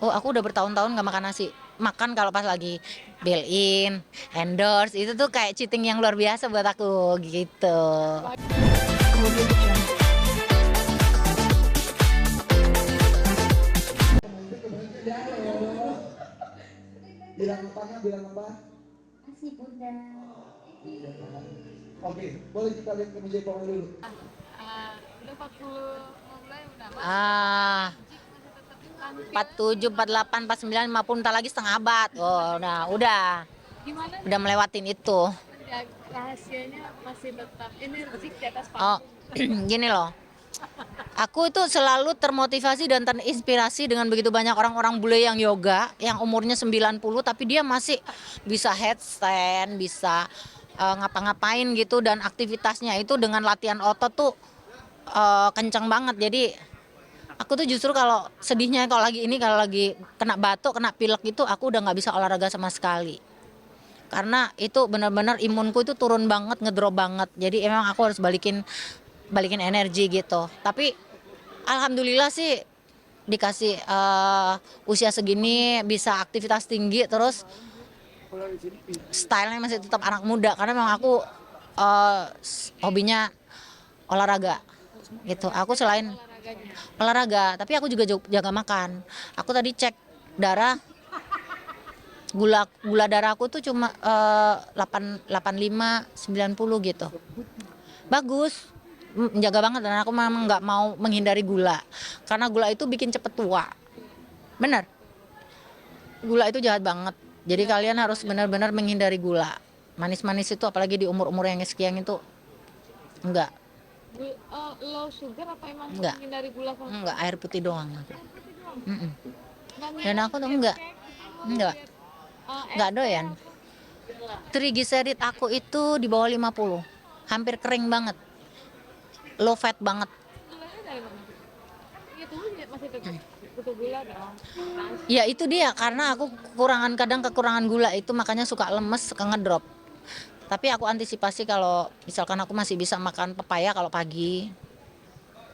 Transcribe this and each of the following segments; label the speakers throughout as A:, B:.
A: Oh, aku udah bertahun-tahun nggak makan nasi. Makan kalau pas lagi bail in, endorse, itu tuh kayak cheating yang luar biasa buat aku gitu.
B: Bilang apa kan? Bilang apa?
C: Masih bunda.
B: Oke, boleh kita lihat ke meja Pawai dulu.
C: Udah 40 mulai udah
A: Ah,
C: masih
A: 47, 48, 49, 50, entar lagi setengah abad. Oh,
C: gimana
A: udah
C: nih
A: melewatin itu.
C: rahasianya masih tetap energik di atas
A: Oh,
C: panggung.
A: gini loh. Aku itu selalu termotivasi dan terinspirasi dengan begitu banyak orang-orang bule yang yoga, yang umurnya 90 tapi dia masih bisa headstand, bisa ngapa-ngapain gitu, dan aktivitasnya itu dengan latihan otot tuh kencang banget. Jadi aku tuh justru kalau sedihnya kalau lagi kena batuk, kena pilek gitu, aku udah nggak bisa olahraga sama sekali. Karena itu benar-benar imunku itu turun banget, ngedrop banget. Jadi emang aku harus balikin balikin energi gitu. Tapi alhamdulillah sih dikasih usia segini bisa aktivitas tinggi, terus stylenya masih tetap anak muda, karena memang aku hobinya olahraga gitu. Aku selain
C: Olahraganya
A: olahraga, tapi aku juga jaga makan. Aku tadi cek darah, gula gula darah aku tuh cuma 85 90 gitu. Bagus, menjaga banget, dan aku memang nggak mau menghindari gula, karena gula itu bikin cepet tua. Bener, gula itu jahat banget. Jadi kalian harus benar-benar menghindari gula. Manis-manis itu apalagi di umur-umur yang sekian itu enggak,
C: low sugar apa emang
A: enggak,
C: menghindari gula sama
A: enggak, air putih doang aku.
C: putih doang?
A: Mm-mm.
C: Nggak
A: Dan
C: minum
A: aku tuh
C: diet
A: enggak,
C: cake atau
A: enggak,
C: diet
A: enggak
C: es teh
A: doyan.
C: apa?
A: Trigliserid aku itu di bawah 50, hampir kering banget, low fat banget.
C: Gulanya dari mana? Itu masih tetap butuh gula dong.
A: Ya itu dia, karena aku kekurangan gula itu, makanya suka lemes, suka ngedrop. Tapi aku antisipasi kalau misalkan aku masih bisa makan pepaya kalau pagi.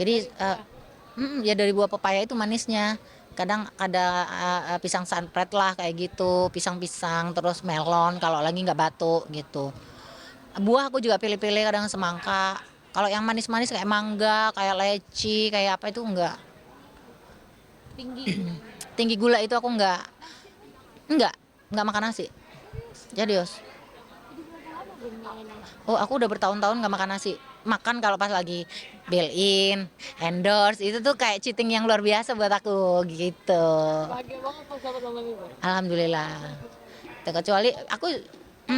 A: Jadi ya dari buah pepaya itu manisnya. Kadang ada pisang sanpret lah kayak gitu, pisang-pisang, terus melon kalau lagi nggak batuk gitu. Buah aku juga pilih-pilih, kadang semangka. Kalau yang manis-manis kayak mangga, kayak leci, kayak apa itu enggak.
C: Tinggi gulanya.
A: Tinggi gula itu aku enggak.
C: Nasi
A: Enggak, enggak makan nasi.
C: serius?
A: Jadios.
C: Udah berapa lama belum makan nasi?
A: Oh, aku udah bertahun-tahun nggak makan nasi. Makan kalau pas lagi bail in, endorse, itu tuh kayak cheating yang luar biasa buat aku gitu.
C: Bahagia banget pas dapat momen itu.
A: Alhamdulillah. Kecuali aku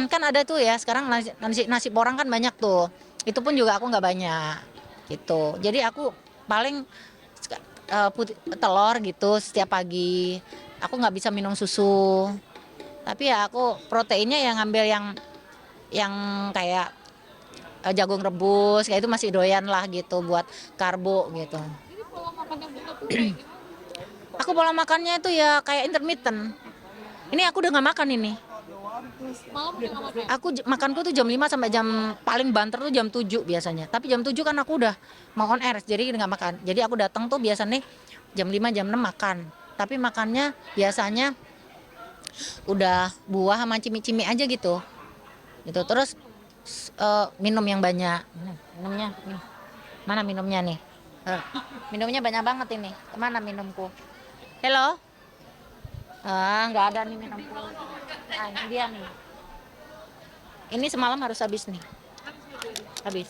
A: kan ada tuh ya sekarang nasi porang kan banyak tuh. Itu pun juga aku nggak banyak gitu. Jadi aku paling telur gitu setiap pagi. Aku nggak bisa minum susu. Tapi ya aku proteinnya yang ngambil yang kayak jagung rebus kayak itu masih doyan lah gitu buat karbo gitu.
C: Jadi pola makannya Bunda tuh kayak gimana?
A: Aku pola makannya itu ya kayak intermittent. Ini aku udah nggak makan ini.
C: Malam udah nggak makan?
A: Makanku tuh jam 5 sampai jam paling banter tuh jam 7 biasanya. Tapi jam 7 kan aku udah mau on air, jadi nggak makan. Jadi aku datang tuh biasanya jam 5 jam 6 makan. Tapi makannya biasanya udah buah sama cimi-cimi aja gitu. Gitu. Terus minum yang banyak. Minumnya nih. Mana minumnya nih? Minumnya banyak banget ini. Kemana minumku? Hello? Nggak ada nih minumku. Nah, ini dia nih. Ini semalam harus habis nih. Habis.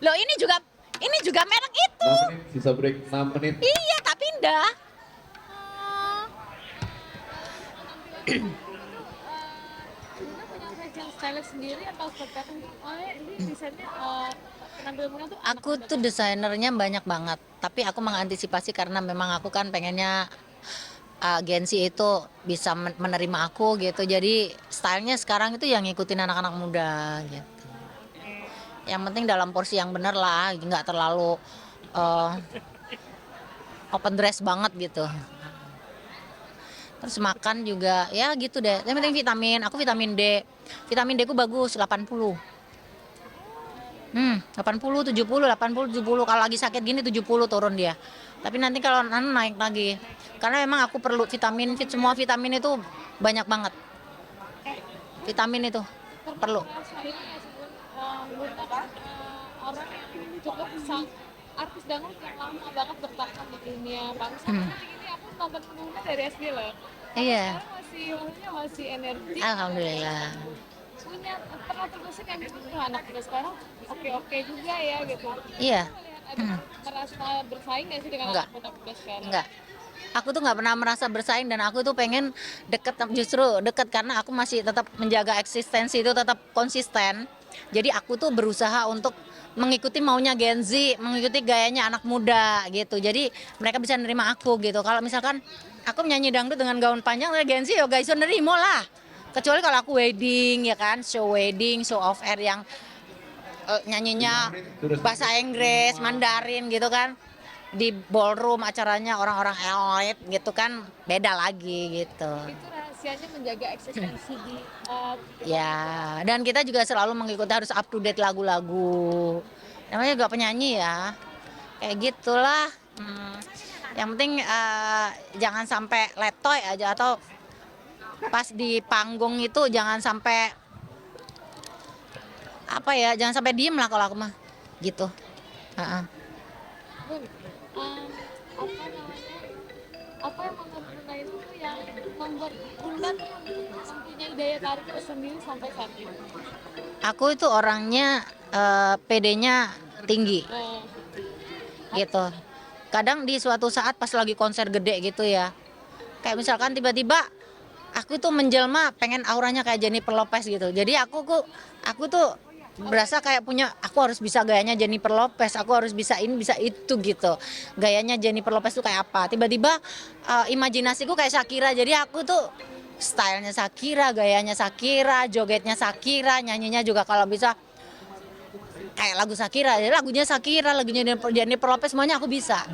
A: Loh, ini juga merek itu.
B: 6 menit, sisa break 6 menit.
A: Iya, tak pindah.
C: Bunda punya fashion stylist sendiri atau seperti apa? Oh ya, ini desainnya penampilan Bunda tuh
A: Aku tuh desainernya banyak banget, tapi aku mengantisipasi karena memang aku kan pengennya agensi itu bisa menerima aku gitu. Jadi stylenya sekarang itu yang ngikutin anak-anak muda gitu. Yang penting dalam porsi yang bener lah, nggak terlalu uh, open dress banget gitu. Terus makan juga ya gitu deh. Yang penting vitamin, aku vitamin D. Vitamin D ku bagus 80. 80, 70, 80, 70. Kalau lagi sakit gini 70 turun dia. Tapi nanti kalau naik lagi. Karena memang aku perlu vitamin, semua vitamin itu banyak banget. Vitamin itu perlu.
C: Ngerasain nggak sih, Bun? Bun kan orang yang cukup artis dangdut yang lama banget bertahan di dunia bangsa. Ini aku nonton Bunda dari SD loh.
A: Iya,
C: Sekarang masih, maksudnya masih energi.
A: alhamdulillah.
C: Punya pernah terbesit kan gitu, "Wah, anak kita sekarang oke-oke juga ya gitu."
A: Iya,
C: Melihat ada merasa bersaing nggak sih dengan
A: Enggak.
C: anak muda sekarang?
A: enggak. Aku tuh nggak pernah merasa bersaing dan aku tuh pengen deket, justru deket karena aku masih tetap menjaga eksistensi itu tetap konsisten. Jadi aku tuh berusaha untuk mengikuti maunya Gen Z, mengikuti gayanya anak muda gitu. Jadi mereka bisa nerima aku gitu. Kalau misalkan aku menyanyi dangdut dengan gaun panjang, Gen Z ya guys nerimo lah. Kecuali kalau aku wedding ya kan, show wedding, show off air yang nyanyinya bahasa Inggris, Mandarin gitu kan. Di ballroom acaranya orang-orang elit gitu kan beda lagi gitu.
C: Itu rahasianya menjaga eksistensi di
A: Ya, dan kita juga selalu mengikuti harus up to date lagu-lagu. Namanya juga penyanyi ya. Kayak gitulah. Yang penting jangan sampai letoy aja atau pas di panggung itu jangan sampai apa ya, jangan sampai diem lah kalau aku mah. Gitu. Heeh.
C: Bun, apa namanya, apa yang menurut Bunda itu yang membuat Bunda tuh mempunyai daya tarik tersendiri sampai saat ini?
A: Aku itu orangnya PD-nya tinggi. Gitu. Kadang di suatu saat pas lagi konser gede gitu ya, kayak misalkan tiba-tiba aku tuh menjelma pengen auranya kayak Jennifer Lopez gitu. Jadi aku tuh berasa kayak punya, aku harus bisa gayanya Jennifer Lopez, aku harus bisa ini bisa itu gitu. Gayanya Jennifer Lopez tuh kayak apa? Tiba-tiba imajinasiku kayak Shakira. Jadi aku tuh stylenya Shakira, gayanya Shakira, jogetnya Shakira, nyanyinya juga kalau bisa kayak lagu Shakira. Jadi lagunya Shakira, lagunya Jennifer Lopez semuanya aku bisa.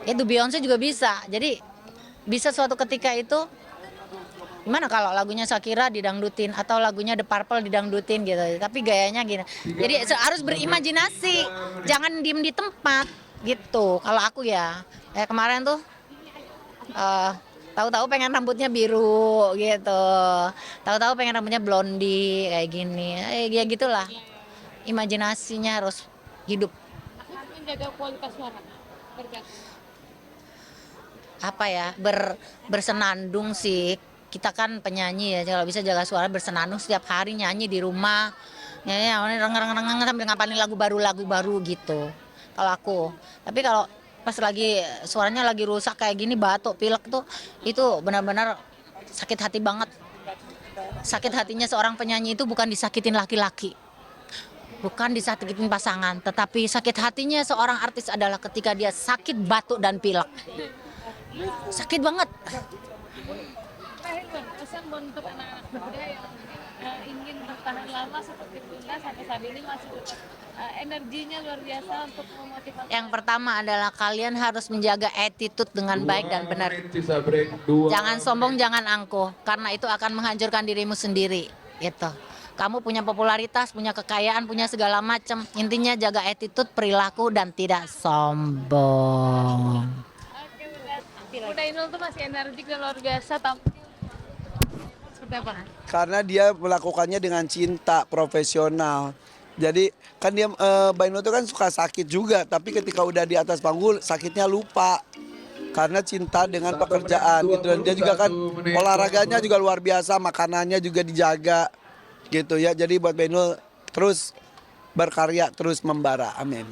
A: Itu Beyonce juga bisa. Jadi bisa suatu ketika itu gimana kalau lagunya Shakira didangdutin atau lagunya The Purple didangdutin gitu. Tapi gayanya gini. Jadi harus berimajinasi. Jangan diem di tempat gitu. Kalau aku ya, kemarin tuh tahu-tahu pengen rambutnya biru gitu. Tahu-tahu pengen rambutnya blondie kayak gini. Ya gitulah. Imajinasinya harus hidup.
C: Menjaga kualitas suara berkat
A: Apa ya, bersenandung sih. Kita kan penyanyi ya, kalau bisa jaga suara bersenandung setiap hari nyanyi di rumah. Nyanyi reng sambil ngapalin lagu baru gitu. Kalau aku. Tapi kalau pas lagi suaranya lagi rusak kayak gini, batuk, pilek tuh itu benar-benar sakit hati banget. Sakit hatinya seorang penyanyi itu bukan disakitin laki-laki. Bukan disakitin pasangan, tetapi sakit hatinya seorang artis adalah ketika dia sakit batuk dan pilek. Sakit banget.
C: terakhir Bun, pesan Bun untuk anak-anak muda yang ingin bertahan lama seperti Bunda sampai saat ini masih tetap energinya luar biasa untuk memotivasi.
A: Yang pertama adalah kalian harus menjaga attitude dengan baik dan benar.
B: Sisa break 2.
A: Jangan sombong, jangan angkuh, karena itu akan menghancurkan dirimu sendiri. Gitu. Kamu punya popularitas, punya kekayaan, punya segala macam. Intinya jaga attitude, perilaku, dan tidak sombong.
C: Oke Bunda, Bunda Inul tuh masih energik dan luar biasa tampil. Seperti apa?
D: Karena dia melakukannya dengan cinta, profesional. Jadi kan dia Bainu itu kan suka sakit juga, tapi ketika udah di atas panggung sakitnya lupa. Karena cinta dengan pekerjaan gitu, dan dia juga kan olahraganya juga luar biasa, makanannya juga dijaga gitu ya. Jadi buat Bainu terus berkarya, terus membara. Amin.